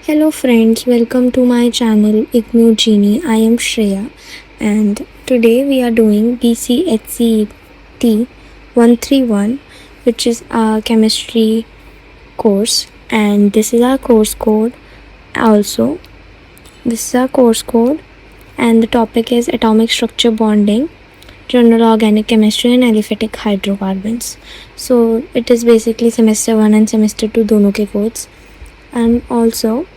Hello friends, welcome to my channel Ignu Genie. I am Shreya and today we are doing BCHCET 131, which is a chemistry course, and this is our course code. Also, this is our course code and the topic is atomic structure bonding, general organic chemistry and aliphatic hydrocarbons. So it is basically semester 1 and semester 2 दोनों के codes. And also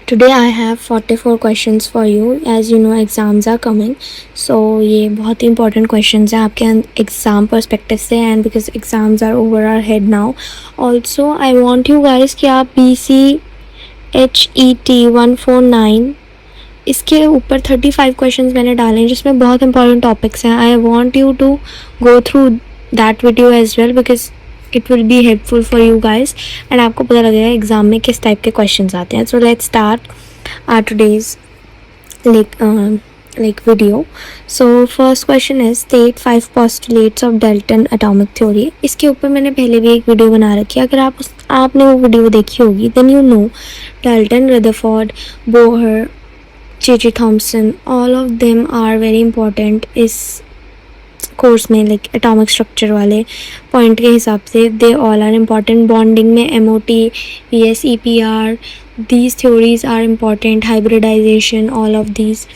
today I have 44 questions for you. As you know, exams are coming, so ये बहुत ही important questions हैं आपके exam perspective से, and because exams are over our head now. Also I want you guys कि आप BCHET 149 इसके ऊपर 35 questions मैंने डाले हैं जिसमें बहुत इंपॉर्टेंट टॉपिक्स हैं. I want you to go through that video as well because it will be helpful for you guys and आपको पता लगेगा एग्जाम में किस टाइप के क्वेश्चंस आते हैं. So let's start our today's video. So first question is state 5 postulates of Dalton atomic theory. इसके ऊपर मैंने पहले भी एक वीडियो बना रखी है. अगर आपने वो वीडियो देखी होगी then you know Dalton, Rutherford, Bohr, J.J. Thomson, all of them are very important इस कोर्स में. लाइक एटॉमिक स्ट्रक्चर वाले पॉइंट के हिसाब से they all are important. Bonding में MOT, PS, EPR, these theories are important. Hybridisation, all of these.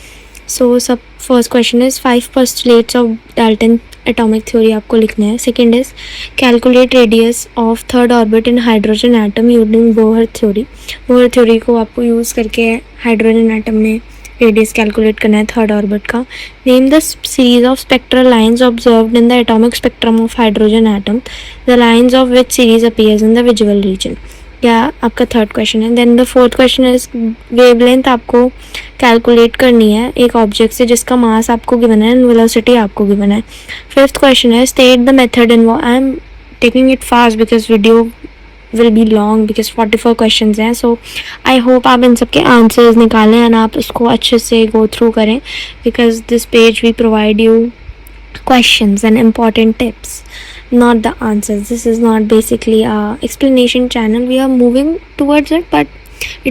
So सब first question is 5 postulates of Dalton atomic theory आपको लिखना है. Second is calculate radius of third orbit in hydrogen atom using Bohr theory. Bohr theory को आपको use करके hydrogen atom में radius calculate करना है थर्ड ऑर्बिट का. Name the series of spectral lines observed in the atomic spectrum of hydrogen atom. The lines of which series appears in the visual region. या आपका third question है. Then the fourth question is wavelength आपको calculate करनी है एक object से जिसका मास आपको गिवन है एंड वेलोसिटी आपको गिवन है. फिफ्थ क्वेश्चन है state the method involve. I am taking it fast because video will be long because 44 questions हैं. सो आई होप आप इन सब के आंसर्स निकालें एंड आप इसको अच्छे से गो थ्रू करें because this page we provide you questions and important tips, not the answers. This is not basically a explanation channel. We are moving towards it but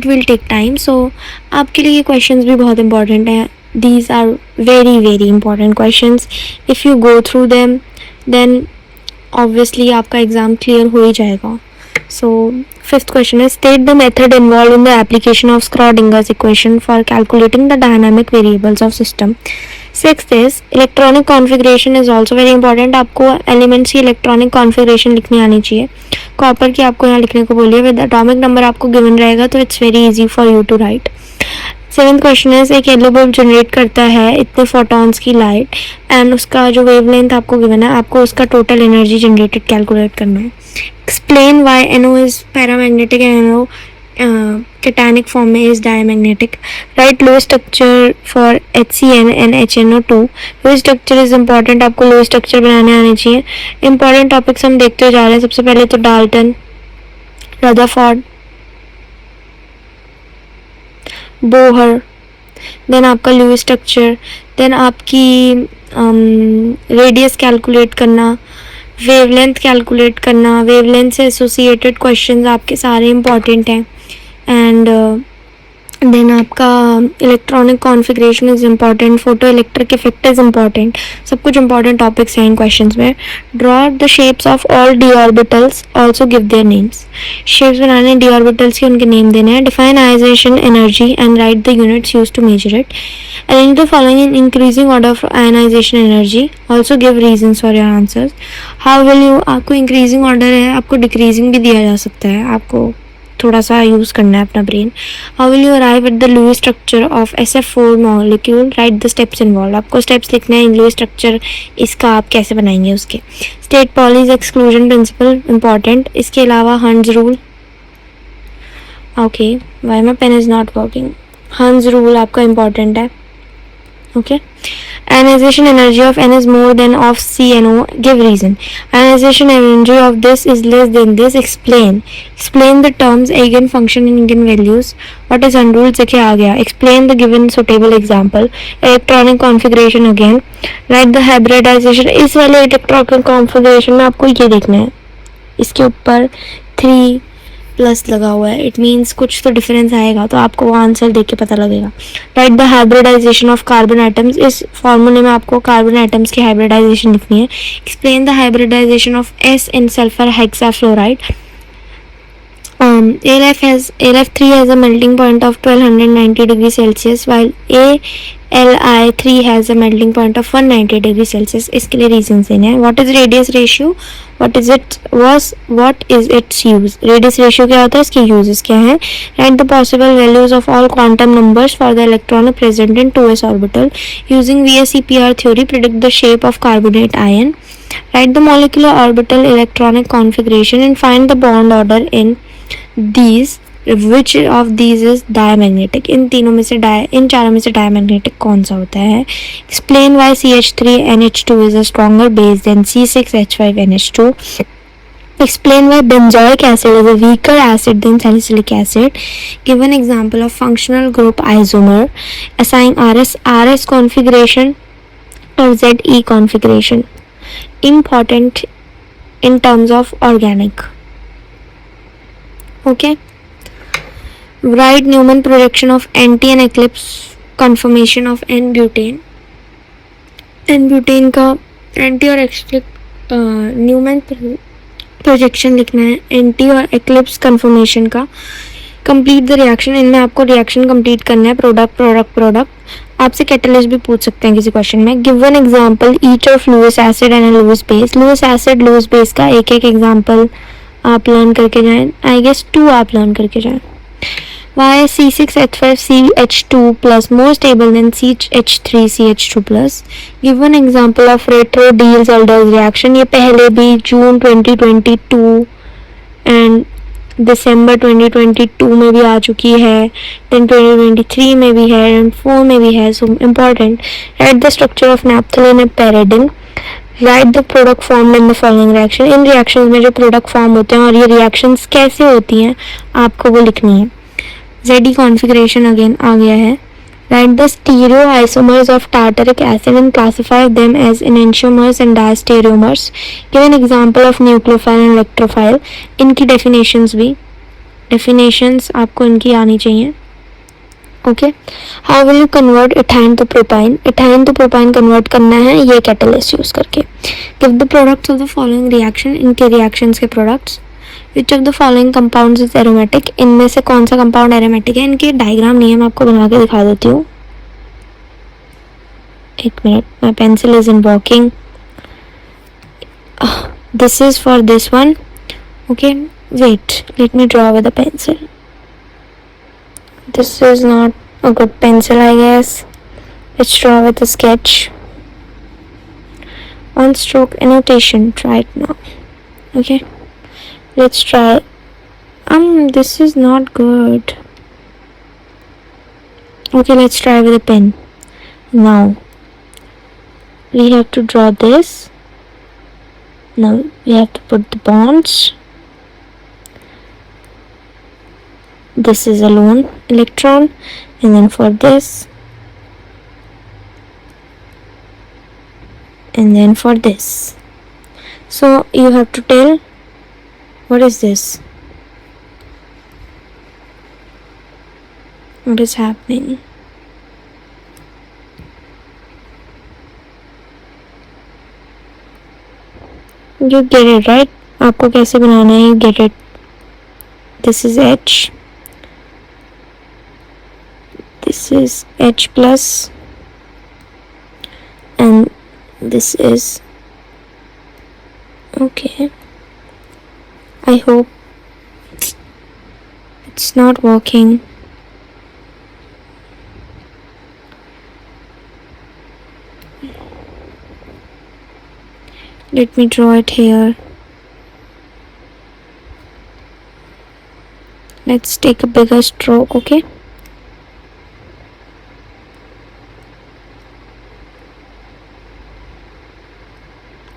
it will take time. So आपके लिए ये questions भी बहुत important हैं. These are very very important questions. If you go through them then obviously आपका exam clear हो ही जाएगा. So fifth question is state the method involved in the application of Schrodinger's equation for calculating the dynamic variables of system. Sixth is electronic configuration is also very important. आपको elements की electronic configuration लिखनी आनी चाहिए. Copper की आपको यहाँ लिखने को बोलिए. विद atomic number आपको given रहेगा तो it's very easy for you to write. Seventh question है एक येलो बल्ब जनरेट करता है इतने फोटॉन्स की लाइट एंड उसका जो वेवलेंथ आपको गिवन है आपको उसका टोटल एनर्जी जनरेटेड कैलकुलेट करना है. Explain why NO is paramagnetic and NO cationic form में is diamagnetic. Write Lewis structure for HCN and HNO2. Lewis structure is important. आपको लो स्ट्रक्चर बनाने आने चाहिए. इंपॉर्टेंट टॉपिक्स हम देखते जा रहे हैं. सबसे पहले तो डाल्टन, रदरफोर्ड, बोहर, देन आपका लुईस स्ट्रक्चर, देन आपकी रेडियस कैलकुलेट करना, वेवलेंथ कैलकुलेट करना. वेवलेंथ से एसोसिएटेड क्वेश्चंस आपके सारे इंपॉर्टेंट हैं. एंड देन आपका electronic configuration is important. Photo electric effect is important. सब कुछ इंपॉर्टेंट टॉपिक्स हैं इन क्वेश्चंस में. Draw the shapes of all D orbitals, also give their names. Shapes बनाने डी ऑर्बिटल्स के उनके नेम देने हैं. Define ionization energy and write the units use to measure it. Arrange the following in increasing order for ionization energy. Also give reasons for your answers. How will you. आपको increasing order है, आपको decreasing भी दिया जा सकता है. आपको थोड़ा सा यूज़ करना है अपना brain. How will you arrive at the Lewis structure of SF4 molecule. Write the steps involve. आपको स्टेप्स लिखना है इन लुईस स्ट्रक्चर इसका आप कैसे बनाएंगे उसके. State Pauli's exclusion principle important. इसके अलावा Hund's rule. Okay why my pen is not working. Hund's rule आपका इंपॉर्टेंट है. Okay. Ionization energy of N is more than of CNO. Give reason. Ionization energy of this is less than this. Explain. Explain the terms eigenfunction and eigenvalues. What is unruled? देखिए आ गया. Explain the given suitable example. Electronic configuration again. Write the hybridization. इस वाले electronic configuration में आपको ये देखना है. इसके ऊपर 3 प्लस लगा हुआ है, इट मीन्स कुछ तो डिफरेंस आएगा, तो आपको वो आंसर देख के पता लगेगा. Write the hybridization of carbon atoms. इस फॉर्मूले में आपको कार्बन आइटम्स की हाइब्रिडाइजेशन लिखनी है. Explain the hybridization of S in sulphur hexafluoride. AlF3 has a melting point of 1290 degrees Celsius while AlI3 has a melting point of 190 degrees Celsius. इसके लिए reasons देने हैं. What is radius ratio? What is its use? Radius ratio क्या होता है, इसके uses क्या हैं? Write the possible values of all quantum numbers for the electron present in 2s orbital. Using VSEPR theory, predict the shape of carbonate ion. Write the molecular orbital electronic configuration and find the bond order in these. Which of these is diamagnetic? इन चारों में से diamagnetic कौन सा होता है? Explain why CH3NH2 is a stronger base than C6H5NH2. Explain why benzoic acid is a weaker acid than salicylic acid. Give an example of functional group isomer. Assign RS configuration or ZE configuration. Important in terms of organic. Okay. Write Newman projection of anti and eclipse conformation of N-butane. N-butane का anti और Newman projection लिखना है anti और eclipse conformation का. Complete the reaction. इनमें आपको reaction complete करना है. प्रोडक्ट. आपसे कैटलिस्ट भी पूछ सकते हैं किसी क्वेश्चन में. Give one example each of Lewis acid and Lewis base. Lewis acid Lewis base का एक एग्जांपल आप लर्न करके जाएं. आई गेस 2 आप लर्न करके जाएं. Why is C6H5CH2 plus more stable than CH3CH2 plus? Give one example of retro Diels-Aldous reaction. ये पहले भी जून 2022 एंड दिसंबर 2022 में भी आ चुकी है, then 2023 में भी है एंड 4 में भी है. So important. Write the structure of naphthalene and pyridine. Write the product formed in the following reaction. In reactions में जो product form होते हैं और ये reactions कैसे होती हैं आपको वो लिखनी है. ZE configuration again आ गया है. Write the stereoisomers of tartaric acid and classify them as enantiomers and diastereomers. Give an example of nucleophile and electrophile. इनकी definitions आपको इनकी आनी चाहिए. Okay. How will you convert ethyne to propine? Ethyne to propine convert करना है ये catalyst use करके. Give the products of the following reaction. इनके reactions के products. Which of the following compounds is aromatic? इनमें से कौन सा कंपाउंड एरोमेटिक है? इनके डायग्राम नहीं है, मैं आपको बना के दिखा देती हूँ. एक minute, my pencil is in working. This is for this one. Okay, wait, let me draw with a pencil. This is not a good pencil, I guess. Let's draw with a sketch. One stroke annotation right now. Okay. Let's try. This is not good. Okay, let's try with a pen. Now, we have to draw this. Now, we have to put the bonds. This is a lone electron. And then for this. And then for this. So, you have to tell. What is this? What is happening? You get it, right? आपको कैसे बनाना है? You get it. This is H. This is H plus. And this is. Okay. I hope it's not working. Let me draw it here. Let's take a bigger stroke, okay?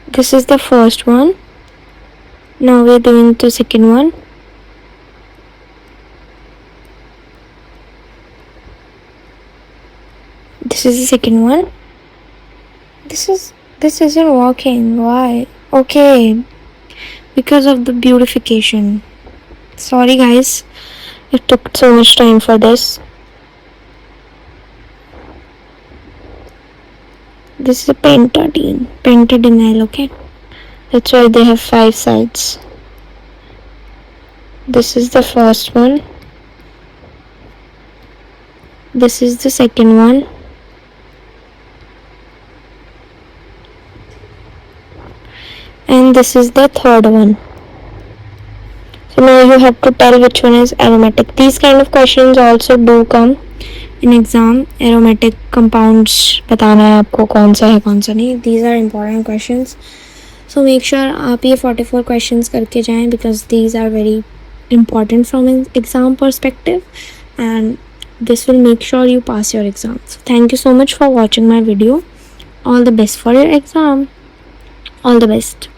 This is the first one. Now we're doing the second one. This is the second one. This isn't working. Why? Okay. Because of the beautification. Sorry guys, it took so much time for this. This is a pentadenyl, okay? That's why they have 5 sides. This is the first one. This is the second one. And this is the third one. So now you have to tell which one is aromatic. These kind of questions also do come in exam. Aromatic compounds बताना है आपको कौन सा है कौन सा नहीं. These are important questions. So make sure आप ये 44 questions करके जाएं because these are very important from an exam perspective and this will make sure you pass your exam. So thank you so much for watching my video. All the best for your exam. All the best.